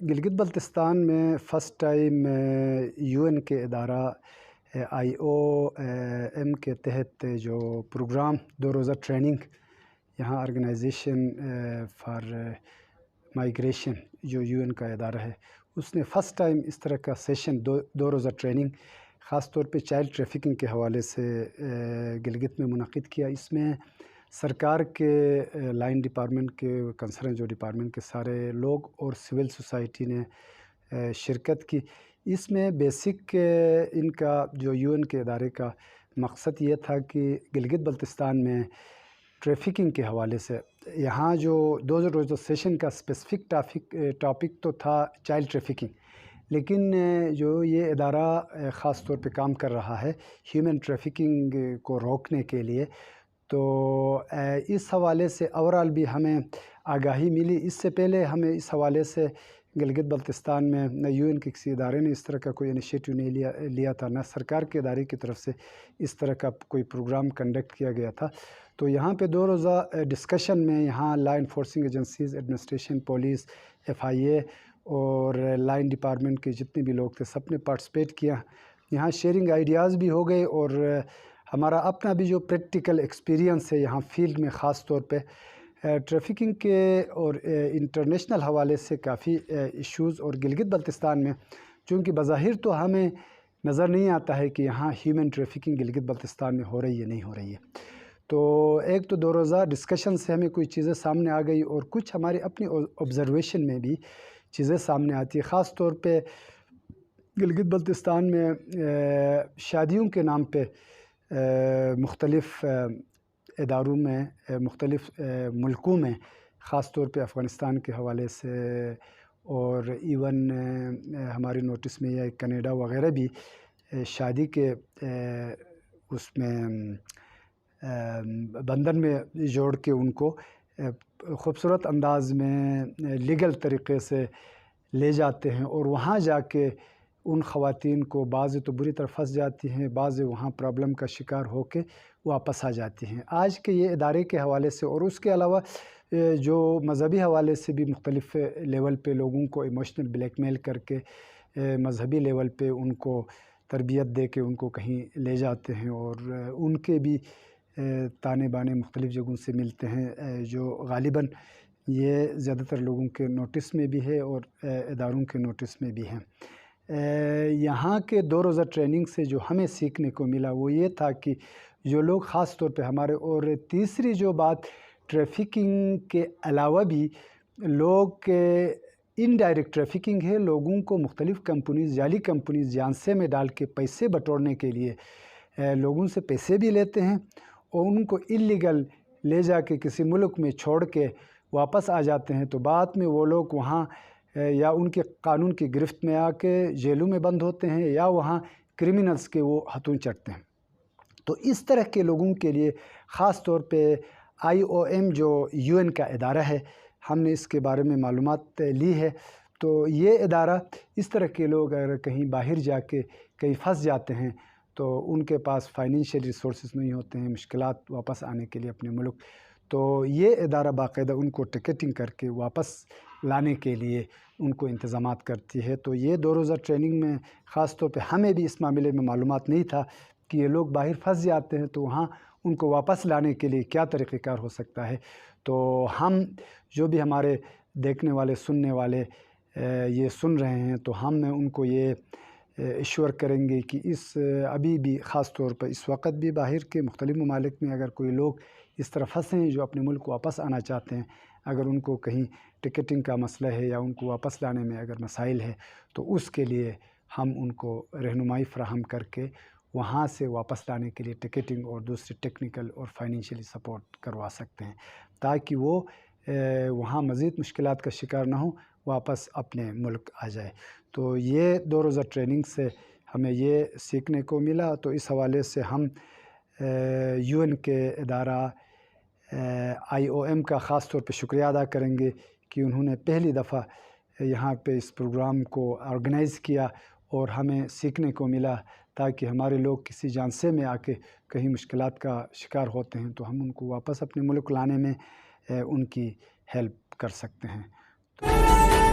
गिलगित बल्तिस्तान में first time UN के इदारा IOM के तहत जो प्रोग्राम 2 रोज़ा ट्रेनिंग यहाँ ऑर्गेनाइजेशन फॉर माइग्रेशन जो यूएन का इदारा है उसने फ़र्स्ट टाइम इस तरह का सेशन दो रोज़ा ट्रेनिंग ख़ास तौर पे चाइल्ड ट्रैफिकिंग के हवाले से गिलगित में मुनक़िद किया। इसमें सरकार के लाइन डिपार्टमेंट के कंसर्न जो डिपार्टमेंट के सारे लोग और सिविल सोसाइटी ने शिरकत की। इसमें बेसिक इनका जो यूएन के इदारे का मकसद ये था कि गिलगित बल्तिस्तान में ट्रैफिकिंग के हवाले से यहाँ जो 2 रोज़ा सेशन का स्पेसिफ़िक टॉपिक तो था चाइल्ड ट्रैफिकिंग, लेकिन जो ये इदारा ख़ास तौर पे काम कर रहा है ह्यूमन ट्रैफिकिंग को रोकने के लिए, तो इस हवाले से ओवरऑल भी हमें आगाही मिली। इससे पहले हमें इस हवाले से गिलगित बल्तिस्तान में न यूएन के किसी इदारे ने इस तरह का कोई इनिशिएटिव नहीं लिया था, न सरकार के इदारे की तरफ से इस तरह का कोई प्रोग्राम कंडक्ट किया गया था। तो यहाँ पे 2 रोज़ा डिस्कशन में यहाँ law enforcing agencies, administration, police, FIA और लाइन डिपार्टमेंट के जितने भी लोग थे सब ने पार्टिसिपेट किया। यहाँ शेयरिंग आइडियाज़ भी हो गए और हमारा अपना भी जो प्रैक्टिकल एक्सपीरियंस है यहाँ फील्ड में ख़ास तौर पे ट्रैफिकिंग के और इंटरनेशनल हवाले से काफ़ी इश्यूज़ और गिलगित बल्तिस्तान में चूँकि बज़ाहिर तो हमें नज़र नहीं आता है कि यहाँ ह्यूमन ट्रैफिकिंग गिलगित बल्तिस्तान में हो रही है नहीं हो रही है। तो एक तो 2 रोज़ा डिस्कशन से हमें कुछ चीज़ें सामने आ गई और कुछ हमारी अपनी ऑब्ज़र्वेशन में भी चीज़ें सामने आती है। ख़ास तौर पे गिलगित बल्तिस्तान में शादियों के नाम पे मुख्तलिफ़ इदारों में मुख्तलिफ़ मुल्कों में ख़ास तौर पे अफ़गानिस्तान के हवाले से और इवन हमारे नोटिस में या कनाडा वग़ैरह भी शादी के उसमें बंधन में जोड़ के उनको ख़ूबसूरत अंदाज़ में लीगल तरीक़े से ले जाते हैं और वहाँ जाके उन ख़वातीन को बाज़ तो बुरी तरह फंस जाती हैं, बाज़ वहाँ प्रॉब्लम का शिकार होके वापस आ जाती हैं। आज के ये इदारे के हवाले से और उसके अलावा जो मज़हबी हवाले से भी मुख्तलिफ़ लेवल पे लोगों को इमोशनल ब्लैकमेल करके मज़हबी लेवल पे उनको तरबियत दे के उनको कहीं ले जाते हैं और उनके भी ताने बाने मुख्तलिफ़ जगहों से मिलते हैं जो ग़ालिबन ये ज़्यादातर लोगों के नोटिस में भी है और इदारों के नोटिस में भी हैं। यहाँ के 2 रोज़ा ट्रेनिंग से जो हमें सीखने को मिला वो ये था कि जो लोग ख़ास तौर पे हमारे और तीसरी जो बात ट्रैफिकिंग के अलावा भी लोग के इनडायरेक्ट ट्रैफिकिंग है, लोगों को मुख्तलिफ़ कंपनीज़ जाली कंपनीज़ झांसे में डाल के पैसे बटोरने के लिए लोगों से पैसे भी लेते हैं और उनको इल्लीगल ले जाके किसी मुल्क में छोड़ के वापस आ जाते हैं। तो बाद में वो लोग वहाँ या उनके कानून की गिरफ्त में आके जेलों में बंद होते हैं या वहाँ क्रिमिनल्स के वो हथों चढ़ते हैं। तो इस तरह के लोगों के लिए ख़ास तौर पे IOM जो यूएन का इदारा है हमने इसके बारे में मालूमात ली है। तो ये इदारा इस तरह के लोग अगर कहीं बाहर जाके कहीं फंस जाते हैं तो उनके पास फाइनेंशियल रिसोर्सेज नहीं होते हैं, मुश्किलात वापस आने के लिए अपने मुल्क, तो ये इदारा बाकायदा उनको टिकटिंग करके वापस लाने के लिए उनको इंतज़ामात करती है। तो ये 2 रोज़ा ट्रेनिंग में ख़ास तौर पे हमें भी इस मामले में मालूमात नहीं था कि ये लोग बाहर फंस जाते हैं तो वहाँ उनको वापस लाने के लिए क्या तरीक़ेकार हो सकता है। तो हम जो भी हमारे देखने वाले सुनने वाले ये सुन रहे हैं तो हम उनको ये इश्योर करेंगे कि इस अभी भी ख़ास तौर पर इस वक्त भी बाहर के मुख्तलिफ़ ममालिक में अगर कोई लोग इस तरह फंसे हैं जो अपने मुल्क वापस आना चाहते हैं, अगर उनको कहीं टिकटिंग का मसला है या उनको वापस लाने में अगर मसाइल है तो उसके लिए हम उनको रहनुमाई फ़राहम करके वहाँ से वापस लाने के लिए टिकटिंग और दूसरी टेक्निकल और फाइनेंशियली सपोर्ट करवा सकते हैं ताकि वो वहाँ मज़ीद मुश्किलात का शिकार ना हो, वापस अपने मुल्क आ जाए। तो ये 2 रोज़ा ट्रेनिंग से हमें ये सीखने को मिला। तो इस हवाले से हम यूएन के इदारा IOM का ख़ास तौर पे शुक्रिया अदा करेंगे कि उन्होंने पहली दफ़ा यहाँ पे इस प्रोग्राम को ऑर्गेनाइज़ किया और हमें सीखने को मिला ताकि हमारे लोग किसी झांसे में आके कहीं मुश्किलात का शिकार होते हैं तो हम उनको वापस अपने मुल्क लाने में उनकी हेल्प कर सकते हैं।